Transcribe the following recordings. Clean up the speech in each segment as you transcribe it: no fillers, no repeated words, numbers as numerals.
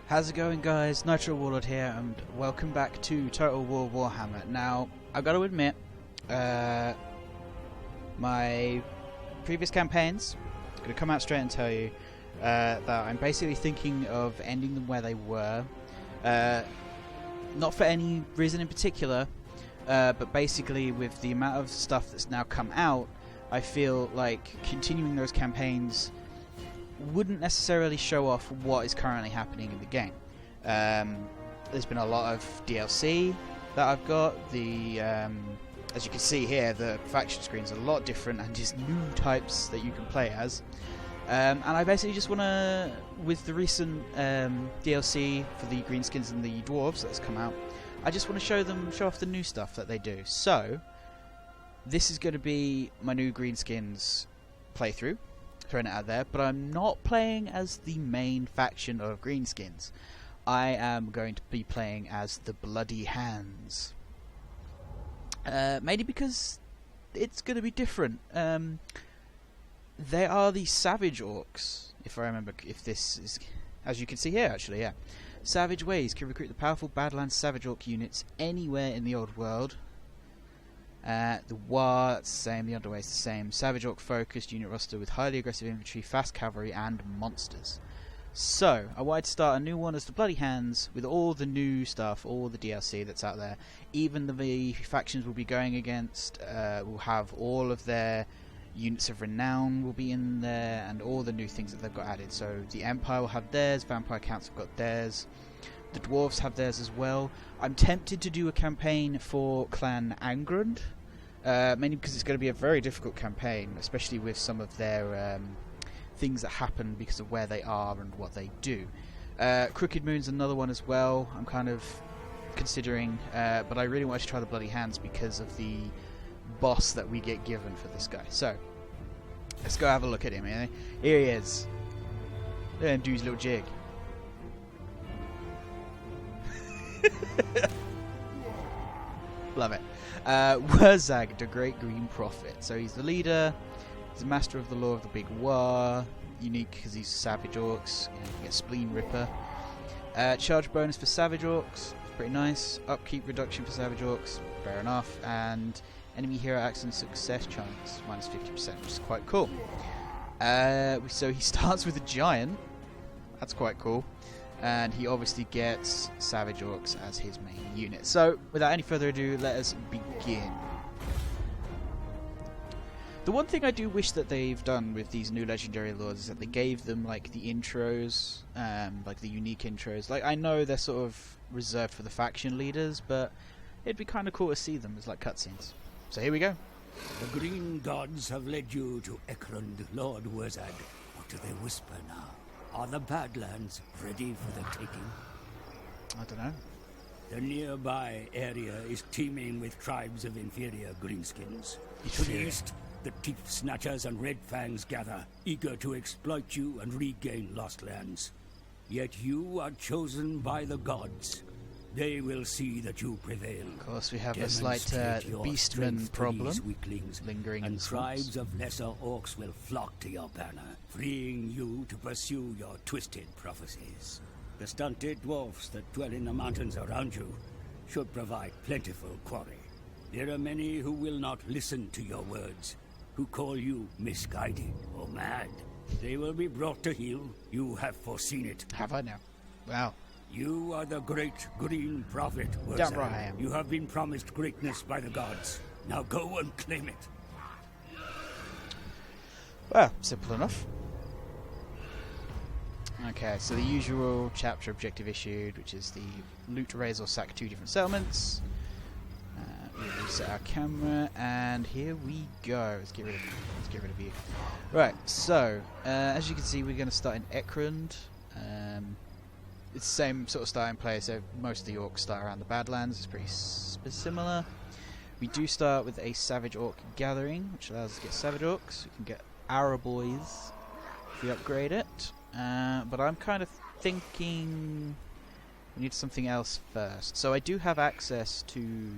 How's it going, guys? Nitro Warlord here, and welcome back to Total War Warhammer. Now, I've got to admit, my previous campaigns, I'm going to come out straight and tell you that I'm basically thinking of ending them where they were. Not for any reason in particular, but basically with the amount of stuff that's now come out, I feel like continuing those campaigns wouldn't necessarily show off what is currently happening in the game. There's been a lot of DLC that I've got. As you can see here, the faction screen's a lot different and just new types that you can play as. And I basically just want to, with the recent DLC for the greenskins and the dwarves that's come out, I just want to show off the new stuff that they do. So, this is going to be my new greenskins playthrough. Throwing it out there, but I'm not playing as the main faction of greenskins. I am going to be playing as the Bloody Hands. Mainly because it's going to be different. They are the Savage Orcs, if I remember, if this is, as you can see here actually, yeah. Savage Ways can recruit the powerful Badlands Savage Orc units anywhere in the old world. The WAAAGH, that's the same, the Underway is the same. Savage Orc focused unit roster with highly aggressive infantry, fast cavalry and monsters. So, I wanted to start a new one as the Bloody Hands with all the new stuff, all the DLC that's out there. Even the factions we'll be going against will have all of their units of renown will be in there and all the new things that they've got added. So the Empire will have theirs, Vampire Counts have got theirs. The Dwarves have theirs as well. I'm tempted to do a campaign for Clan Angrund, mainly because it's going to be a very difficult campaign, especially with some of their things that happen because of where they are and what they do. Crooked Moon's another one as well, I'm kind of considering, but I really want to try the Bloody Hands because of the boss that we get given for this guy. So, let's go have a look at him. Here he is. Let him do his little jig. Love it. WAAAGH, the Great Green Prophet. So he's the leader, he's the master of the law of the Big War, unique because he's Savage Orcs, you get Spleen Ripper. Charge bonus for Savage Orcs, pretty nice. Upkeep reduction for Savage Orcs, fair enough. And enemy hero action success chance, minus 50%, which is quite cool. So he starts with a giant, that's quite cool. And he obviously gets Savage Orcs as his main unit. So, without any further ado, let us begin. The one thing I do wish that they've done with these new legendary lords is that they gave them like the intros, like the unique intros. Like, I know they're sort of reserved for the faction leaders, but it'd be kind of cool to see them as like cutscenes. So here we go. The green gods have led you to Ekrund, Lord WAAAGH. What do they whisper now? Are the Badlands ready for the taking? I don't know. The nearby area is teeming with tribes of inferior greenskins. To the east, the Teeth Snatchers and Red Fangs gather, eager to exploit you and regain lost lands. Yet you are chosen by the gods. They will see that you prevail. Of course, we have a slight beastman problem lingering, and tribes of lesser orcs will flock to your banner, freeing you to pursue your twisted prophecies. The stunted dwarfs that dwell in the mountains around you should provide plentiful quarry. There are many who will not listen to your words, who call you misguided or mad. They will be brought to heel. You have foreseen it. Have I now? Wow. You are the great green prophet, WAAAGH. Damn right I am. You have been promised greatness by the gods. Now go and claim it. Well, simple enough. Okay, so the usual chapter objective issued, which is the loot, raise or sack 2 different settlements. We'll reset our camera, and here we go. Let's get rid of you. Right, so as you can see, we're going to start in Ekrund. It's the same sort of starting place, so most of the orcs start around the Badlands. It's pretty similar. We do start with a Savage Orc gathering, which allows us to get Savage Orcs. We can get our boys if we upgrade it. But I'm kind of thinking we need something else first. So I do have access to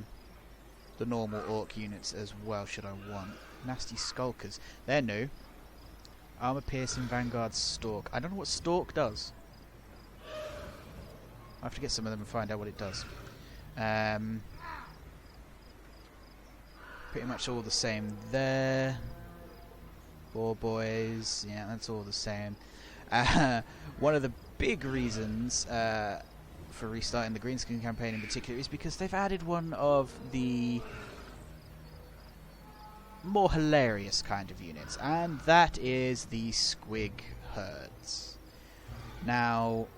the normal orc units as well, should I want. Nasty Skulkers. They're new. Armor Piercing Vanguard Stalk. I don't know what Stalk does. I have to get some of them and find out what it does. Pretty much all the same there. Boar boys, yeah, that's all the same. One of the big reasons for restarting the Greenskin campaign in particular is because they've added one of the more hilarious kind of units, and that is the squig herds. Now,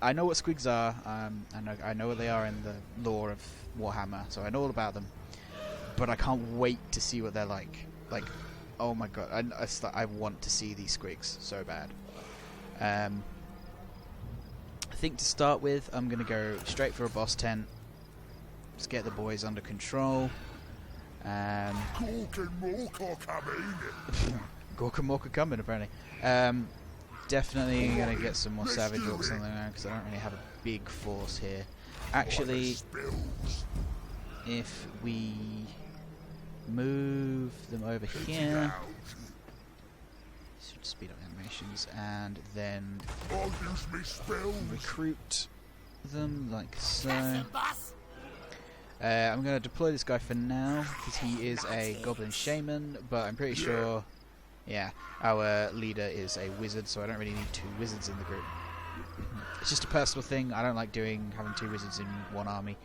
I know what squigs are. I know what they are in the lore of Warhammer, so I know all about them. But I can't wait to see what they're like. Like, oh my god, I want to see these squigs so bad. I think to start with, I'm going to go straight for a boss tent. Just get the boys under control. Gorkamorka coming, apparently. Definitely going to get some more Savage Orcs on there, because I don't really have a big force here. Actually, if we move them over here, should speed up animations, and then recruit them like so. I'm going to deploy this guy for now, because he is a goblin shaman, but I'm pretty sure, yeah, our leader is a wizard, so I don't really need 2 wizards in the group. It's just a personal thing. I don't like having 2 wizards in one army.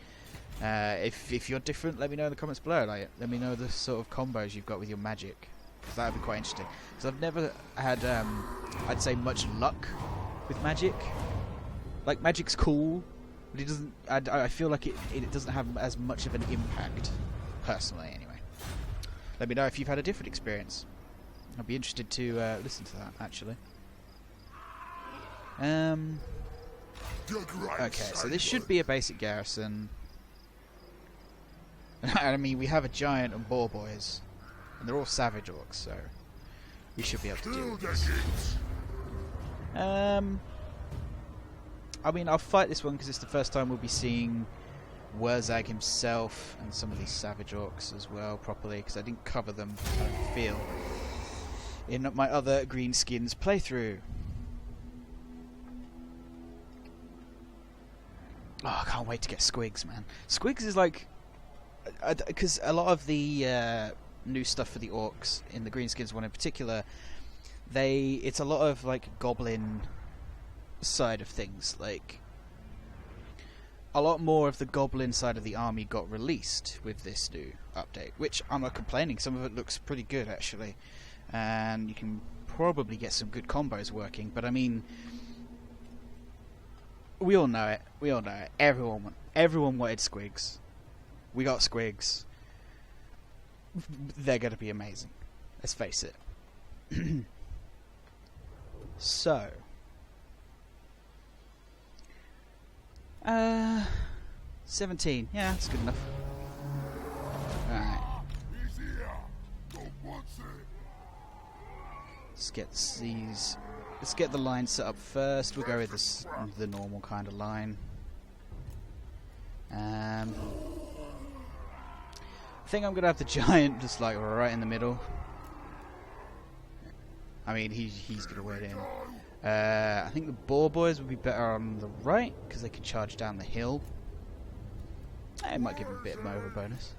If you're different, let me know in the comments below. Like, let me know the sort of combos you've got with your magic, because that would be quite interesting. Because I've never had, I'd say, much luck with magic. Like, magic's cool, but it doesn't. I feel like it doesn't have as much of an impact, personally. Anyway, let me know if you've had a different experience. I'd be interested to listen to that, actually. Okay, so this should be a basic garrison. I mean, we have a giant and boar boys, and they're all Savage Orcs, so we should be able to do this. I mean, I'll fight this one because it's the first time we'll be seeing WAAAGH himself and some of these Savage Orcs as well properly, because I didn't cover them, I don't feel, in my other Greenskins playthrough. Oh, I can't wait to get squigs, man. Squigs is like, because a lot of the new stuff for the orcs in the Greenskins one in particular, it's a lot of like goblin side of things. Like, a lot more of the goblin side of the army got released with this new update, which I'm not complaining. Some of it looks pretty good actually, and you can probably get some good combos working. But I mean, we all know it. We all know it. Everyone wanted squigs. We got squigs. They're going to be amazing. Let's face it. So, 17. Yeah, that's good enough. Alright. Let's get the line set up first. We'll go with the normal kind of line. I think I'm gonna have the giant just like right in the middle. I mean, he's gonna wait in. I think the boar boys would be better on the right because they can charge down the hill. It might give him a bit of over bonus.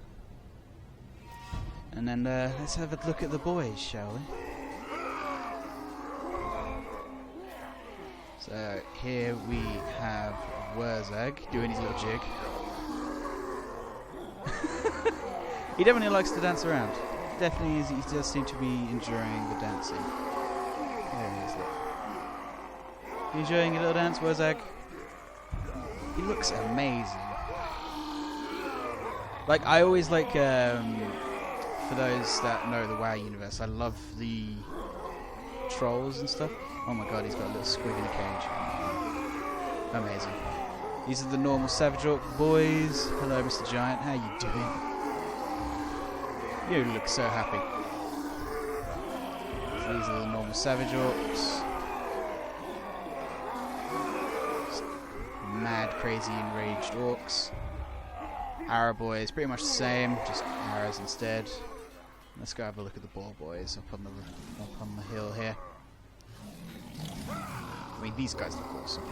And then let's have a look at the boys, shall we? So here we have WAAAGH doing his little jig. He definitely likes to dance around. Definitely is, he does seem to be enjoying the dancing. There he is, look. You enjoying a little dance, WAAAGH? He looks amazing. Like, I always like, for those that know the WoW universe, I love the trolls and stuff. Oh my god, he's got a little squig in a cage. Amazing. These are the normal Savage Orc boys. Hello, Mr. Giant. How you doing? You look so happy. So these are the normal Savage Orcs. Mad, crazy, enraged orcs. Arrow boys, pretty much the same, just arrows instead. Let's go have a look at the boar boys up on the hill here. I mean, these guys look awesome.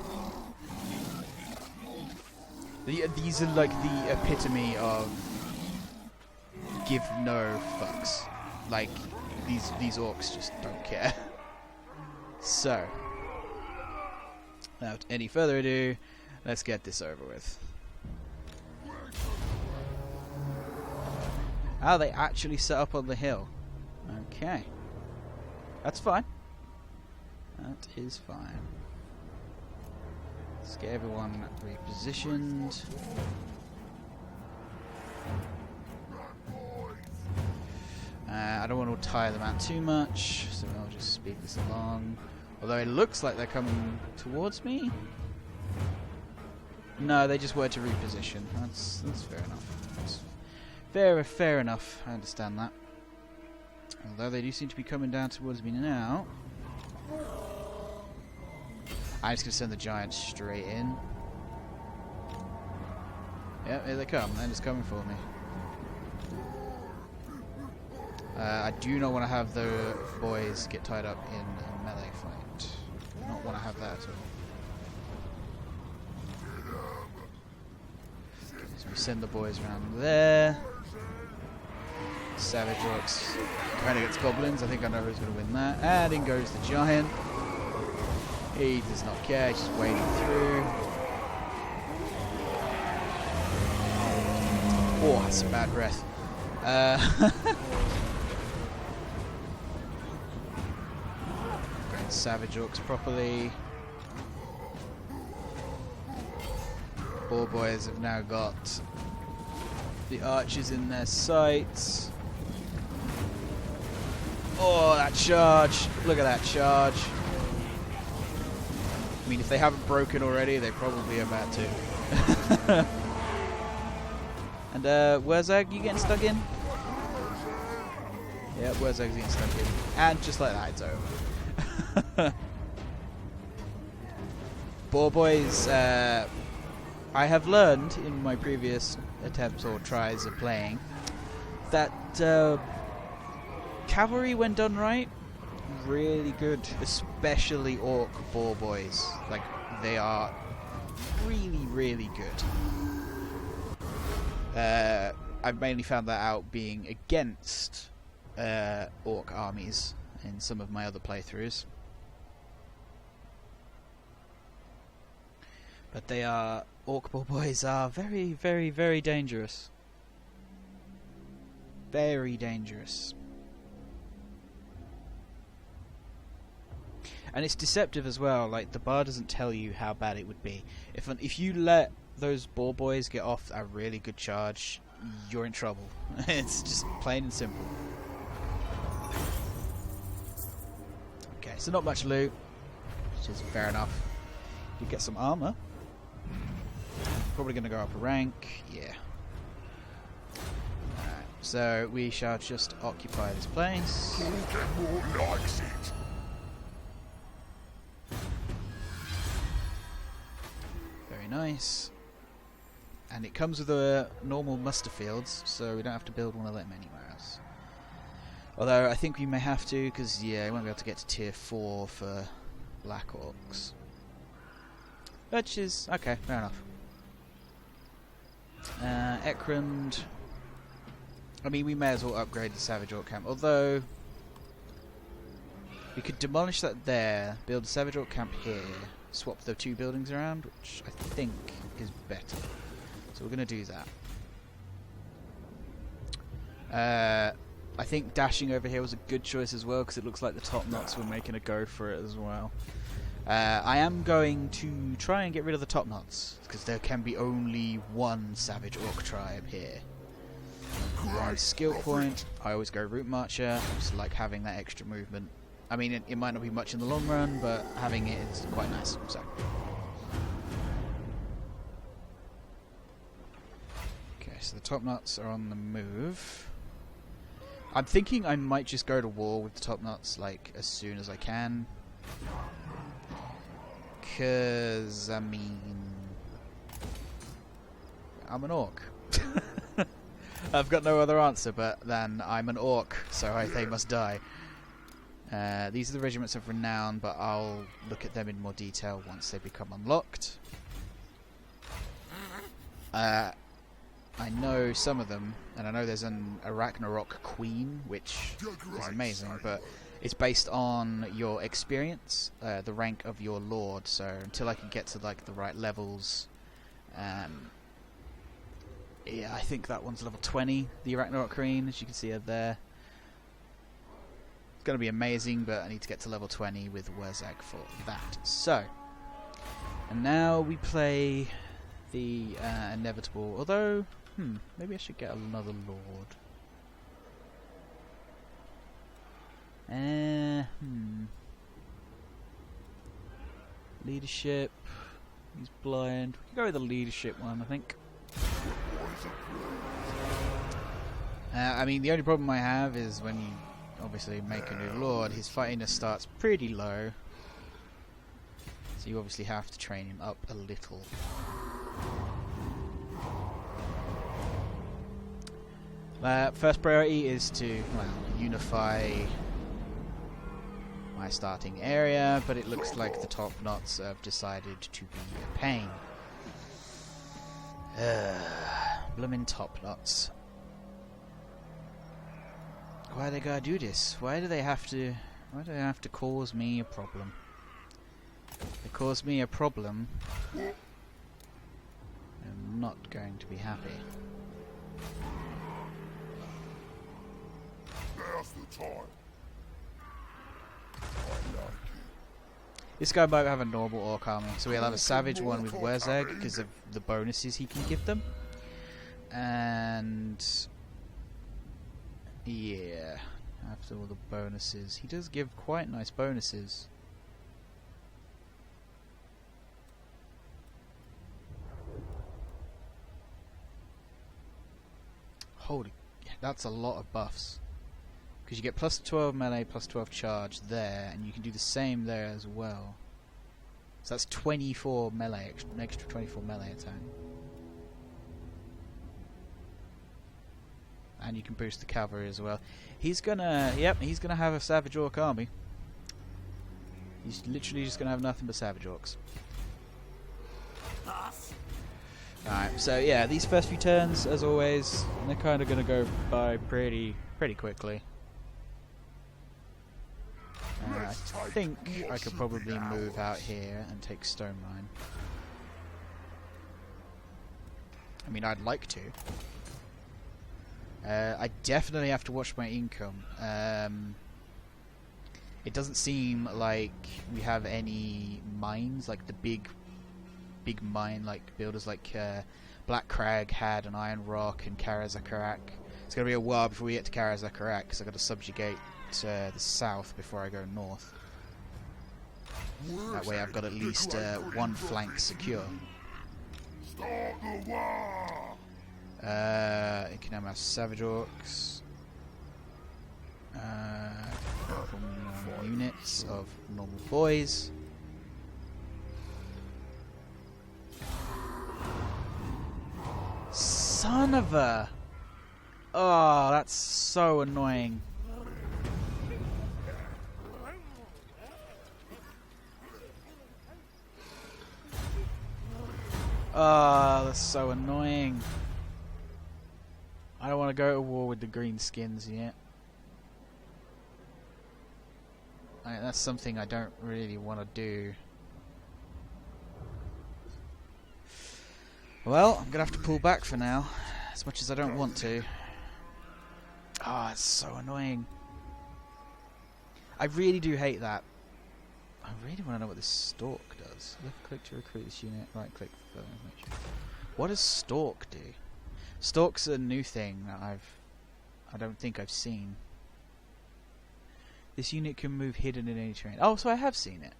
These are like the epitome of give no fucks. Like, these orcs just don't care. So, without any further ado, let's get this over with. Oh, they actually set up on the hill. Okay. That's fine. That is fine. Let's get everyone repositioned. I don't want to tire them out too much, so I'll just speed this along. Although it looks like they're coming towards me. No, they just were to reposition. That's fair enough. That's fair enough. I understand that. Although they do seem to be coming down towards me now. I'm just going to send the giants straight in. Yep, here they come. They're just coming for me. I do not want to have the boys get tied up in a melee fight. Do not want to have that at all. So we send the boys around there. Savage Orcs going against goblins. I think I know who's going to win that. And in goes the giant. He does not care. He's just wading through. Oh, that's some bad breath. Savage Orcs properly. Boar boys have now got the archers in their sights. Oh, that charge! Look at that charge. I mean, if they haven't broken already, they probably are about to. And WAAAGH, you getting stuck in? Yeah, WAAAGH's getting stuck in. And just like that, it's over. Boar boys, I have learned in my previous attempts or tries of playing that cavalry, when done right, really good, especially orc boar boys. Like, they are really, really good. I've mainly found that out being against orc armies in some of my other playthroughs. But they are, orc boar boys are very, very, very dangerous. Very dangerous. And it's deceptive as well. Like, the bar doesn't tell you how bad it would be. If you let those boar boys get off a really good charge, you're in trouble. It's just plain and simple. Okay, so not much loot, which is fair enough. You get some armor. Probably going to go up a rank. Yeah. Alright, so we shall just occupy this place. Very nice. And it comes with a normal muster fields, so we don't have to build one of them anywhere else. Although I think we may have to, because yeah, we won't be able to get to tier 4 for Black Orcs. Which is okay, fair enough. Ekrund. I mean, we may as well upgrade the Savage Orc camp, although we could demolish that there, build a Savage Orc camp here, swap the two buildings around, which I think is better. So we're going to do that. I think dashing over here was a good choice as well, because it looks like the top knots were making a go for it as well. I am going to try and get rid of the top knots, because there can be only one Savage Orc tribe here. One skill point, I always go Route Marcher, I just like having that extra movement. I mean, it might not be much in the long run, but having it is quite nice. So. Okay, so the top knots are on the move. I'm thinking I might just go to war with the top knots, like, as soon as I can. Because, I mean, I'm an orc. I've got no other answer but then I'm an orc, so they must die. These are the regiments of renown, but I'll look at them in more detail once they become unlocked. I know some of them, and I know there's an Ragnarok Queen, which is amazing, but it's based on your experience, the rank of your lord. So until I can get to like the right levels, yeah, I think that one's level 20, the Ragnarok Queen, as you can see her there. It's going to be amazing, but I need to get to level 20 with WAAAGH for that. So, and now we play the inevitable, although, maybe I should get another lord. Leadership, he's blind. We can go with the leadership one, I think. I mean, the only problem I have is when you obviously make a new lord, his fightiness starts pretty low. So you obviously have to train him up a little. First priority is to, well, unify my starting area, but it looks like the top knots have decided to be a pain. Bloomin' top knots. Why they gotta do this? Why do they have to cause me a problem? They cause me a problem, I'm not going to be happy. Now's the time. This guy might have a normal orc army, so we'll have a savage one with WAAAGH because of the bonuses he can give them. And yeah, after all the bonuses, he does give quite nice bonuses. Holy, that's a lot of buffs. Because you get plus 12 melee, plus 12 charge there, and you can do the same there as well. So that's 24 melee, an extra 24 melee attack. And you can boost the cavalry as well. He's gonna, he's gonna have a Savage Orc army. He's literally just gonna have nothing but Savage Orcs. Alright, so yeah, these first few turns, as always, they're kind of gonna go by pretty quickly. I think I could probably move out here and take Stone Mine. I mean, I'd like to. I definitely have to watch my income. It doesn't seem like we have any mines, like the big mine, like builders like Black Crag had an Iron Rock and Karazakarak. It's going to be a while before we get to Karazakarak, because I've got to subjugate the south before I go north. That way I've got at least one flank secure. You can have my Savage Orcs. Units of normal boys. Son of a... Oh, that's so annoying. Oh, that's so annoying. I don't want to go to war with the green skins yet. That's something I don't really want to do. Well, I'm going to have to pull back for now, as much as I don't want to. Oh, it's so annoying. I really do hate that. I really want to know what this Stalk does. Left click to recruit this unit, right click for further information. What does Stalk do? Stalk's a new thing that I don't think I've seen. This unit can move hidden in any terrain. Oh, so I have seen it.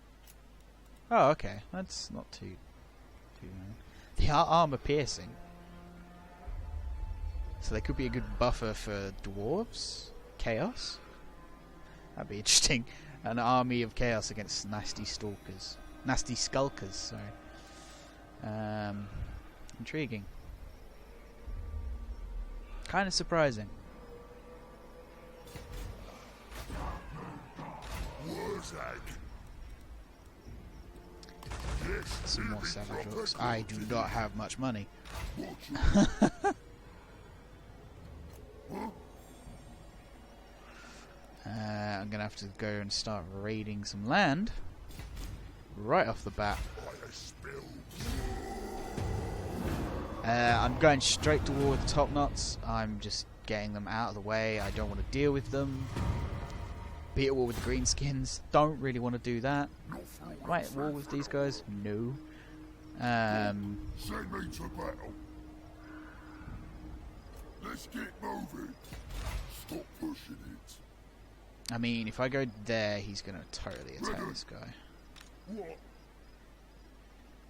Oh, okay. That's not too They are armor piercing. So they could be a good buffer for dwarves? Chaos? That'd be interesting. An army of chaos against nasty stalkers. Nasty skulkers, sorry. Intriguing. Kind of surprising. Some more Savage Orcs. I do not have much money. I'm going to have to go and start raiding some land right off the bat. I'm going straight to war with the top knots. I'm just getting them out of the way. I don't want to deal with them. Be at war with the greenskins. Don't really want to do that. Am I at war with these guys? No. Send me to battle. Let's get moving. Stop pushing it. I mean, if I go there, he's going to totally attack this guy. What?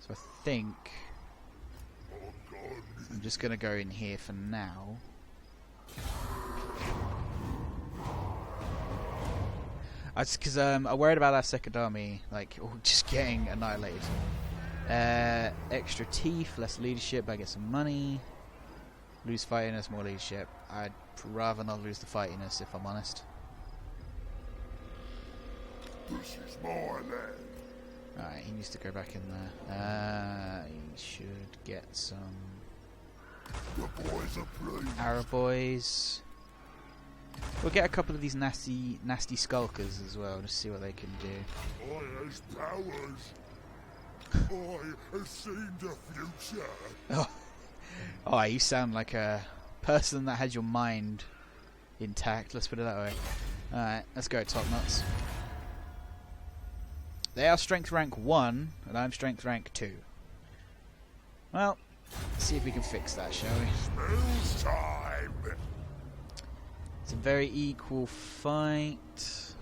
So I think I'm just going to go in here for now. That's because I'm worried about our second army, like, just getting annihilated. Extra teeth, less leadership, I get some money. Lose fightiness, more leadership. I'd rather not lose the fightiness, if I'm honest. This is my land. Alright, he needs to go back in there. He should get some The boys are playing. Arab boys. We'll get a couple of these nasty skulkers as well, just see what they can do. I has powers. I have seen the future. Oh, you sound like a person that has your mind intact, let's put it that way. Alright, let's go, top nuts. They are strength rank 1, and I'm strength rank 2. Well, let's see if we can fix that, shall we? Smells time. It's a very equal fight.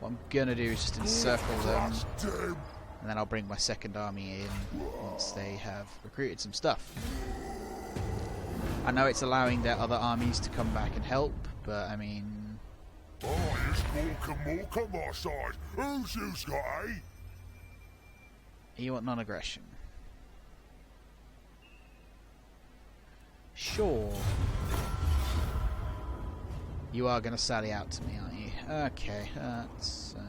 What I'm gonna do is just encircle them, and then I'll bring my second army in once they have recruited some stuff. I know it's allowing their other armies to come back and help, but I mean... Oh, it's more on my side. Who's you's got, eh? You want non-aggression? Sure. You are going to sally out to me, aren't you? Okay, that's a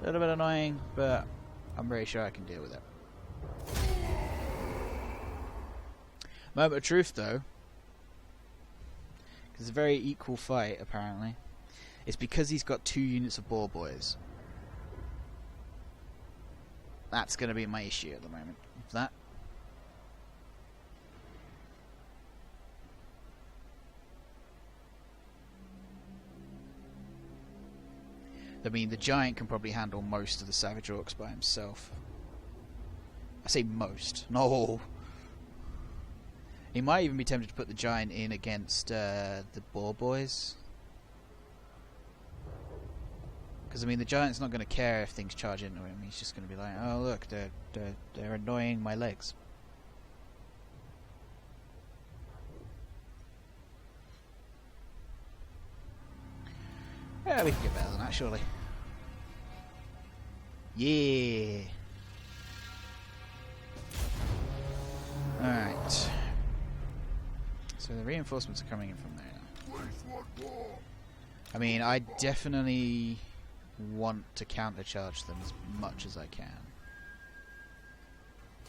little bit annoying, but I'm very sure I can deal with it. Moment of truth, though. It's a very equal fight, apparently. It's because he's got 2 units of boar boys. That's going to be my issue at the moment. That. I mean, the giant can probably handle most of the Savage Orcs by himself. I say most, not all. He might even be tempted to put the giant in against the boar boys. Because I mean, the giant's not going to care if things charge into him. He's just going to be like, "Oh look, they're annoying my legs." Yeah, we can get better than that, surely. Yeah. All right. So the reinforcements are coming in from there now. I mean, I definitely want to countercharge them as much as I can.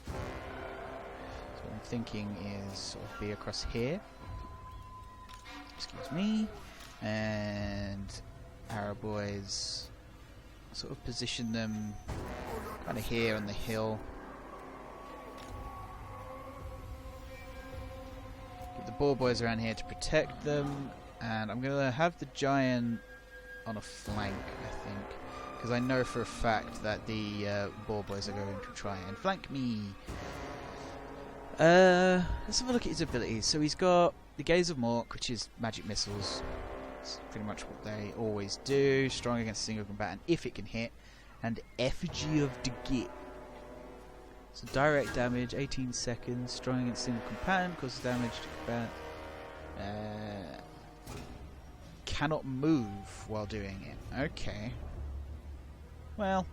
So what I'm thinking is sort of be across here. Excuse me. And Arab boys sort of position them kind of here on the hill. The boar boys around here to protect them, and I'm going to have the giant on a flank, I think, because I know for a fact that the boar boys are going to try and flank me. Let's have a look at his abilities. So he's got the Gaze of Mork, which is magic missiles. It's pretty much what they always do. Strong against a single combatant if it can hit, and Effigy of the Git. So direct damage, 18 seconds, strong against single combatant, causes damage to combatant. Cannot move while doing it. Okay. Well,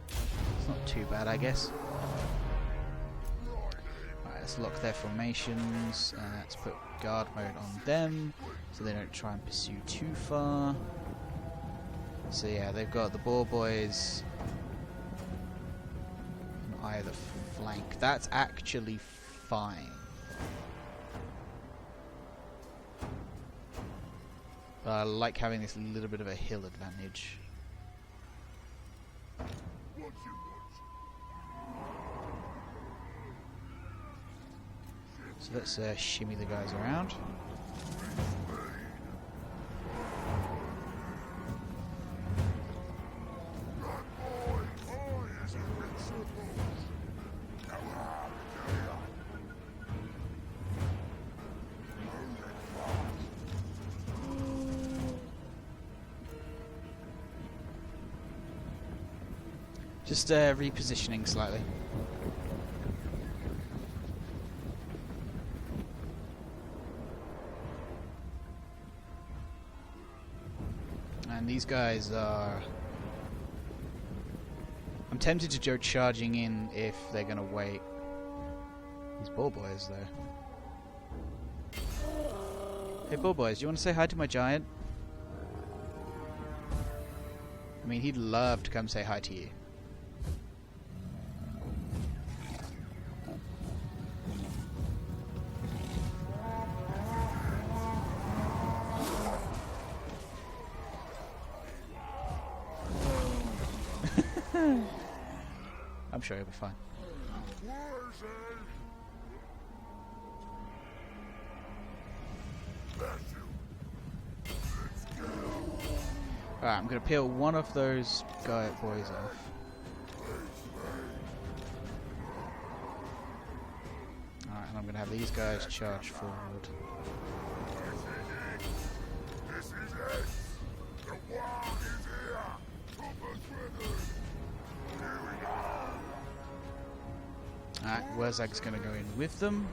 it's not too bad, I guess. Alright, let's lock their formations. Let's put guard mode on them, so they don't try and pursue too far. So yeah, they've got the boar boys on either flank. That's actually fine. But I like having this little bit of a hill advantage. So let's shimmy the guys around. Just repositioning slightly. And these guys are... I'm tempted to go charging in if they're going to wait. These boar boys, though. Hey, boar boys, do you want to say hi to my giant? I mean, he'd love to come say hi to you. I'm sure he'll be fine. Alright, I'm going to peel one of those boys off. Alright, and I'm going to have these guys charge forward. This is it! The WAAAGH is here! Copper's ready! Here we go! Alright, WAAAGH's going to go in with them.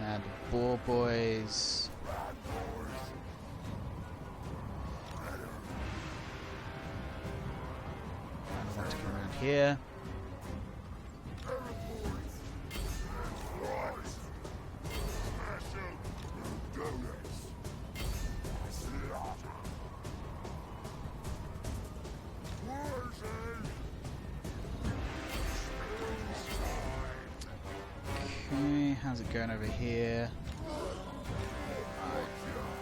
And boar boys. I want to come around here. Okay, how's it going over here? Alright,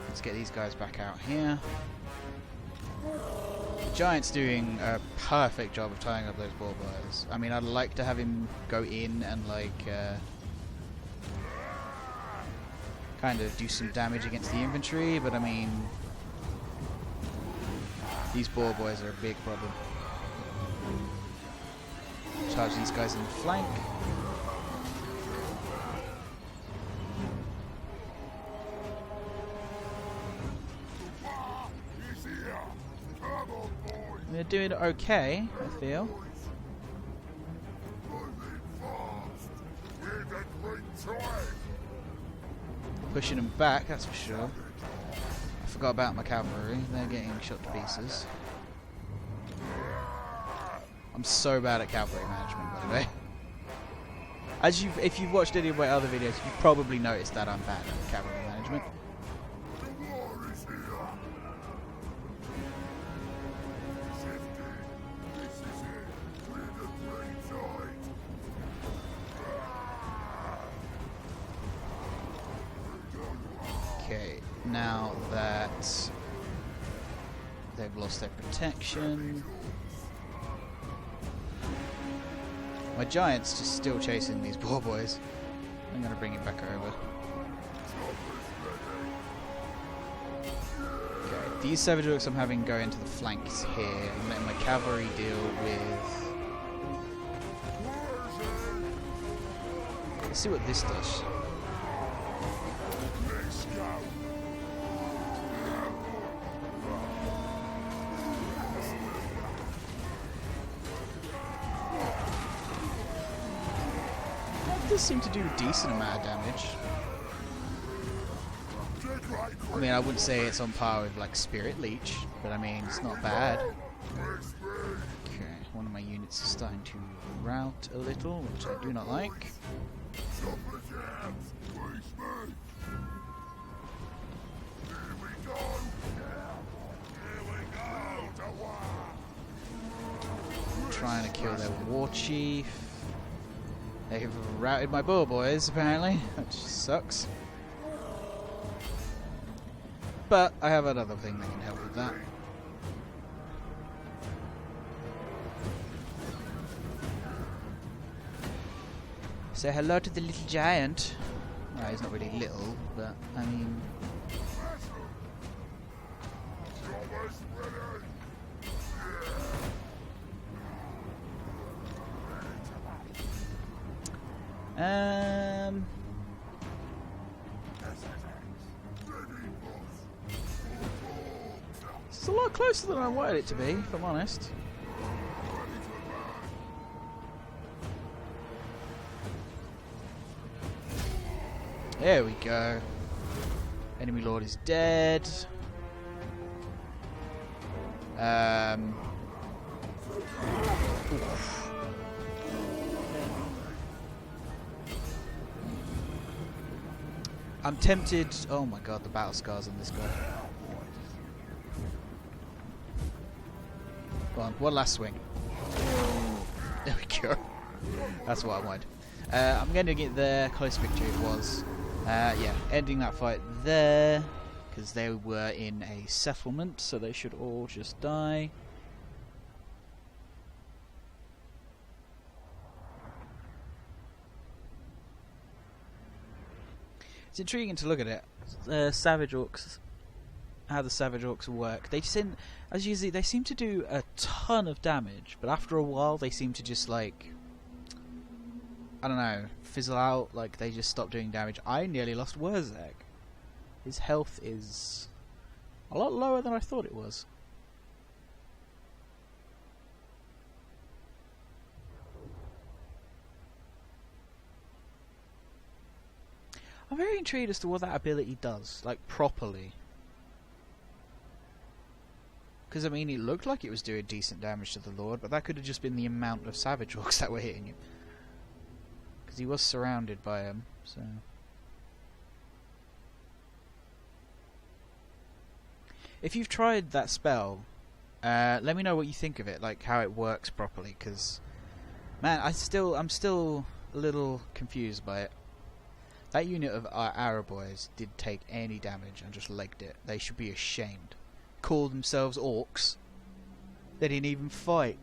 let's get these guys back out here. The Giant's doing a perfect job of tying up those boar boys. I mean, I'd like to have him go in and like kind of do some damage against the infantry, but I mean, these boar boys are a big problem. Charge these guys in the flank. They're doing okay, I feel. Pushing them back, that's for sure. I forgot about my cavalry. They're getting shot to pieces. I'm so bad at cavalry management, by the way. If you've watched any of my other videos, you've probably noticed that I'm bad at cavalry management. Okay, now that they've lost their protection, my giant's just still chasing these boar boys. I'm going to bring it back over. Okay, these Savage Orcs I'm having go into the flanks here. I'm letting my cavalry deal with... Let's see what this does. Does seem to do a decent amount of damage. I mean, I wouldn't say it's on par with like Spirit Leech, but I mean, it's not bad. Okay, one of my units is starting to rout a little, which I do not like. trying to kill their war chief. They've routed my bull boys, apparently, which sucks. But I have another thing that can help with that. Say hello to the little giant. Well, he's not really little, but I mean... It's a lot closer than I wanted it to be, if I'm honest. There we go. Enemy lord is dead. Oof. I'm tempted. Oh my god, the battle scars on this guy. Go on, one last swing. There we go. That's what I wanted. I'm going to get there. Close victory it was. Yeah, ending that fight there. Because they were in a settlement, so they should all just die. It's intriguing to look at it. Savage Orcs, how the Savage Orcs work. They seem, as you see, they seem to do a ton of damage, but after a while they seem to just like, I don't know, fizzle out. Like they just stop doing damage. I nearly lost WAAAGH. His health is a lot lower than I thought it was. I'm very intrigued as to what that ability does, like properly. Because I mean, it looked like it was doing decent damage to the Lord, but that could have just been the amount of Savage Orcs that were hitting him. Because he was surrounded by them, so... If you've tried that spell, let me know what you think of it, like how it works properly, because... Man, I'm still a little confused by it. That unit of our boys did take any damage and just legged it. They should be ashamed. Called themselves orcs. They didn't even fight.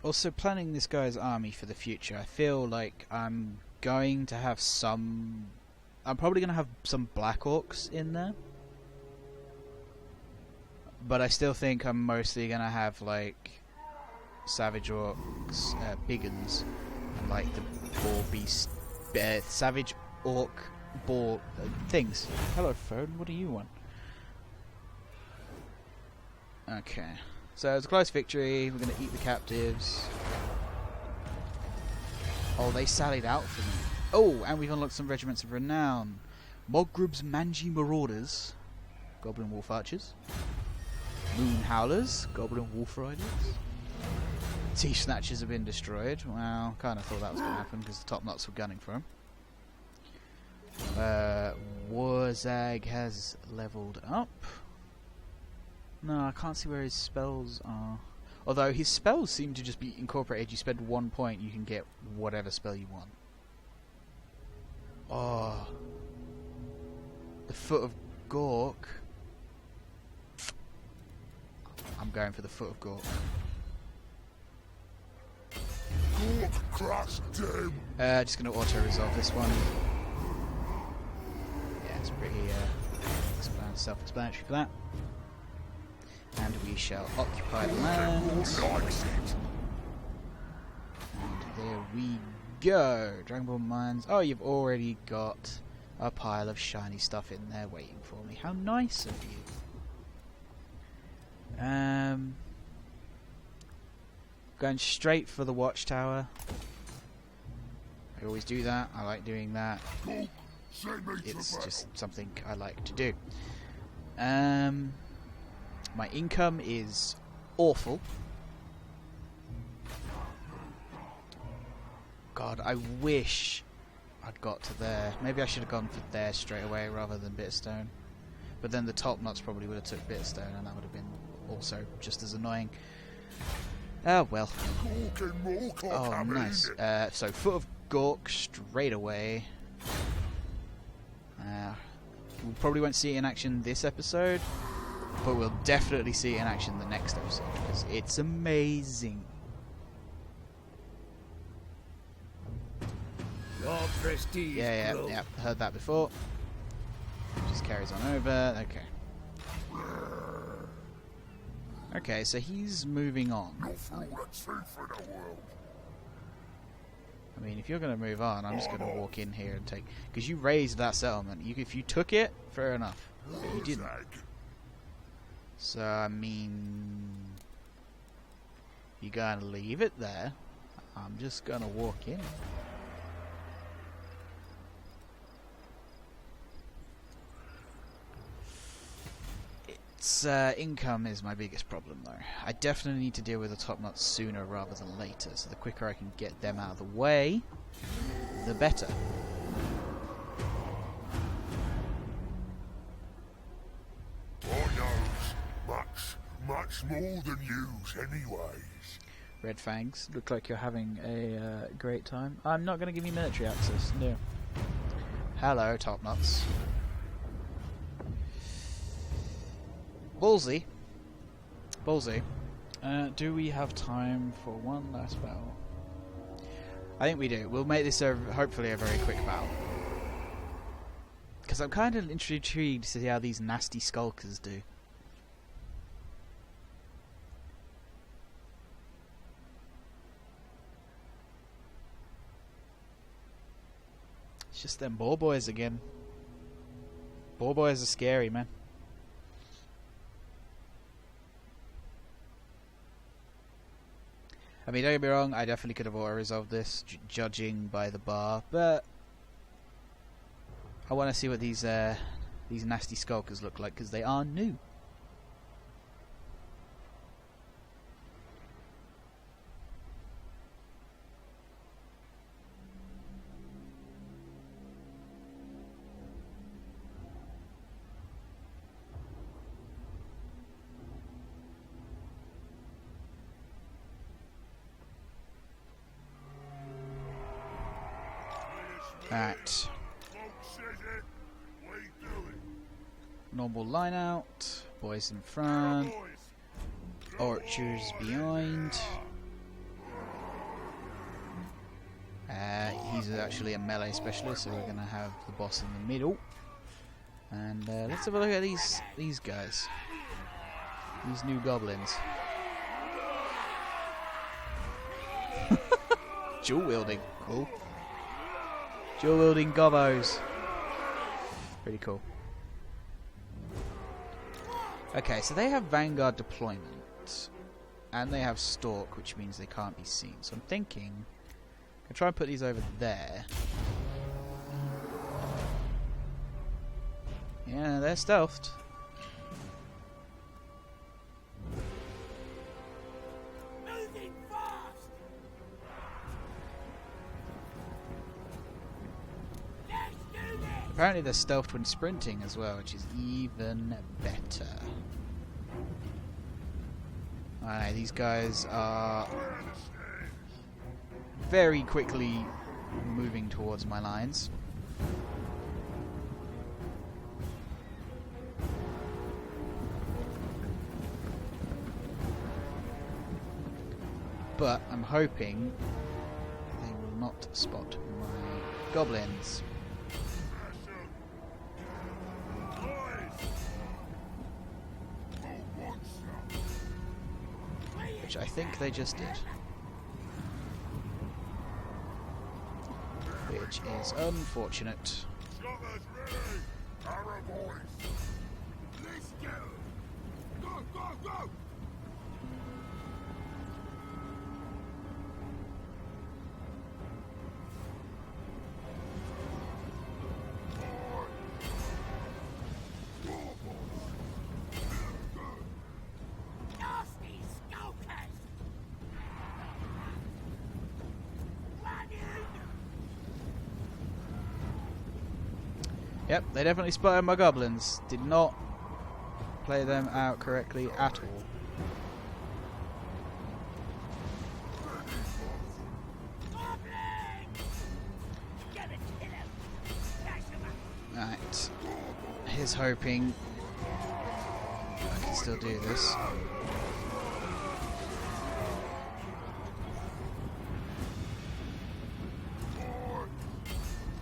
Also, planning this guy's army for the future, I feel like I'm going to have some... I'm probably going to have some Black Orcs in there. But I still think I'm mostly going to have, like, Savage Orcs, big uns, and, like, the Boar Beast... Savage Orc Boar... things. Hello, phone, what do you want? Okay. So it's a close victory. We're going to eat the captives. Oh, they sallied out for me. Oh, and we've unlocked some regiments of renown. Mogrub's Manji Marauders, Goblin Wolf Archers. Moon Howlers, Goblin Wolf Riders. Teeth Snatchers have been destroyed. Well, kind of thought that was going to happen because the top knots were gunning for him. WAAAGH has leveled up. No, I can't see where his spells are. Although his spells seem to just be incorporated. You spend 1 point, you can get whatever spell you want. Oh. The Foot of Gork. I'm going for the Foot of Gork. Gork crushed him. Just going to auto-resolve this one. Yeah, it's pretty self-explanatory for that. And we shall occupy the land. And there we go. Dragon Ball Mines. Oh, you've already got a pile of shiny stuff in there waiting for me. How nice of you. Going straight for the watchtower. I I always do that. I like doing that. Talk, send me to It's battle. just something I like to do. My income is awful. God, I wish I'd got to there. Maybe I should have gone for there straight away rather than Bitstone. But then the top nuts probably would have took Bitstone, and that would have been also just as annoying. Oh well. Talking more cock, Oh, I mean. nice. So Foot of Gork straight away. We probably won't see it in action this episode, but we'll definitely see it in action the next episode because it's amazing. Your prestige Yeah, grows. heard that before. Just carries on over. Okay. Okay, so he's moving on. Not for all that's safe in the world. I mean, if you're going to move on, I'm just going to walk in here and take... Because you raised that settlement. If you took it, fair enough. But you didn't. WAAAGH. So, I mean... You're going to leave it there. I'm just going to walk in. Its income is my biggest problem, though. I definitely need to deal with the top nuts sooner rather than later. So the quicker I can get them out of the way, the better. I knows much more than yous anyways. Red Fangs, look like you're having a great time. I'm not going to give you military access, no. Hello, top nuts. Ballsy. Ballsy. Do we have time for one last battle? I think we do. We'll make this hopefully a very quick battle. Because I'm kind of intrigued to see how these nasty skulkers do. It's just them ball boys again. Ball boys are scary, man. I mean, don't get me wrong, I definitely could have auto-resolved this, judging by the bar, but I want to see what these nasty skulkers look like, because they are new. Alright. Smoke says it. We do it. Normal line out, boys in front, Boys. archers behind. He's actually a melee specialist, so we're going to have the boss in the middle. And let's have a look at these guys. These new goblins. Dual wielding, cool. Dual wielding gobos. Pretty cool. Okay, so they have Vanguard deployment. And they have Stalk, which means they can't be seen. So I'm thinking I'll try and put these over there. Yeah, they're stealthed. Moving fast. Let's do this. Apparently they're stealthed when sprinting as well, which is even better. Alright, these guys are very quickly moving towards my lines. But I'm hoping they will not spot my goblins. Which I think they just did. Which is unfortunate. Shovers ready. Arrow boys. Let's go. Go, go, go. Yep, they definitely spotted my goblins. Did not play them out correctly at all. Right. Here's hoping I can still do this.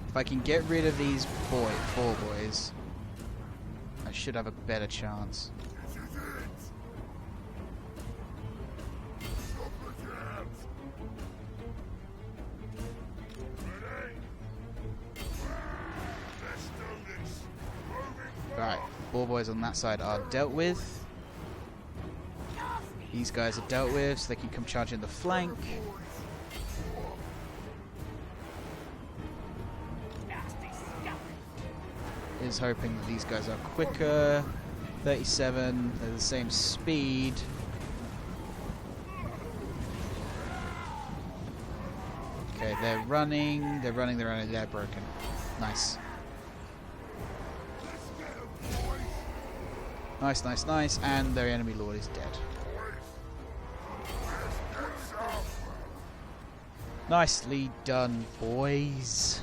If I can get rid of these four boys, I should have a better chance. Right, 4 boys on that side are dealt with. These guys are dealt with, so they can come charging the flank. Is hoping that these guys are quicker. 37, they're the same speed. Okay, they're running, they're broken. Nice. Nice, nice, nice, and their enemy lord is dead. Nicely done, boys.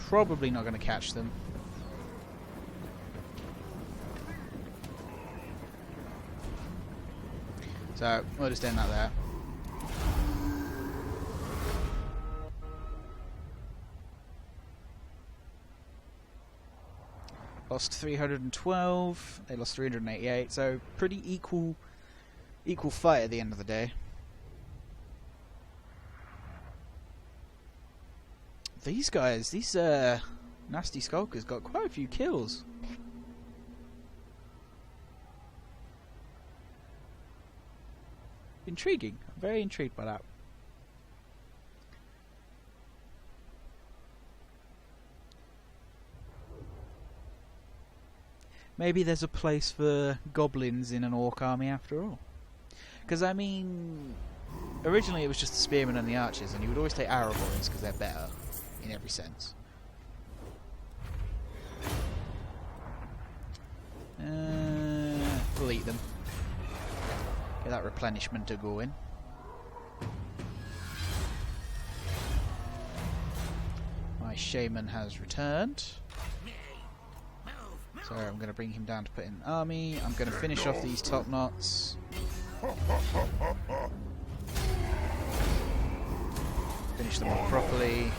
Probably not going to catch them. So, we'll just end that there. Lost 312, they lost 388, so pretty equal fight at the end of the day. These guys, these nasty skulkers got quite a few kills. Intriguing. I'm very intrigued by that. Maybe there's a place for goblins in an orc army after all. Because, I mean, originally it was just the spearmen and the archers, and you would always take arrowboys because they're better in every sense. We'll eat them. Get that replenishment to go in. My shaman has returned. So I'm going to bring him down to put in an army. I'm going to finish off these top knots. Finish them off properly.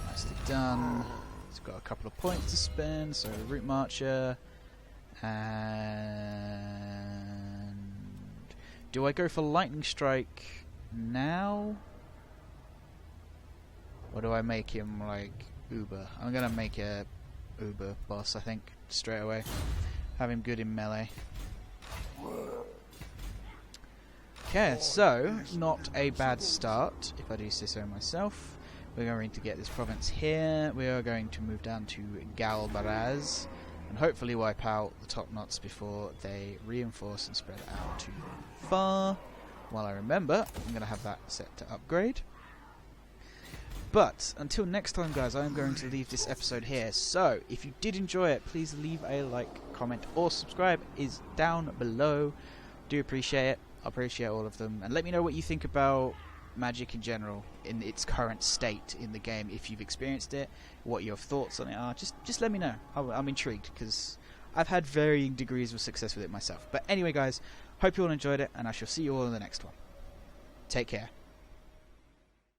Nicely done. It's got a couple of points to spend, so Root Marcher. And do I go for Lightning Strike now? Or do I make him like Uber? I'm going to make a Uber boss, I think, straight away. Have him good in melee. Okay, so not a bad start, if I do say so myself. We're going to get this province here. We are going to move down to Galbaraz and hopefully wipe out the top knots before they reinforce and spread out too far. While I remember, I'm going to have that set to upgrade. But until next time, guys, I am going to leave this episode here. So if you did enjoy it, please leave a like, comment, or subscribe is down below. Do appreciate it. I appreciate all of them. And let me know what you think about Magic in general in its current state in the game. If you've experienced it, what your thoughts on it are. Just let me know. I'm intrigued because I've had varying degrees of success with it myself. But anyway, guys, hope you all enjoyed it, and I shall see you all in the next one. Take care.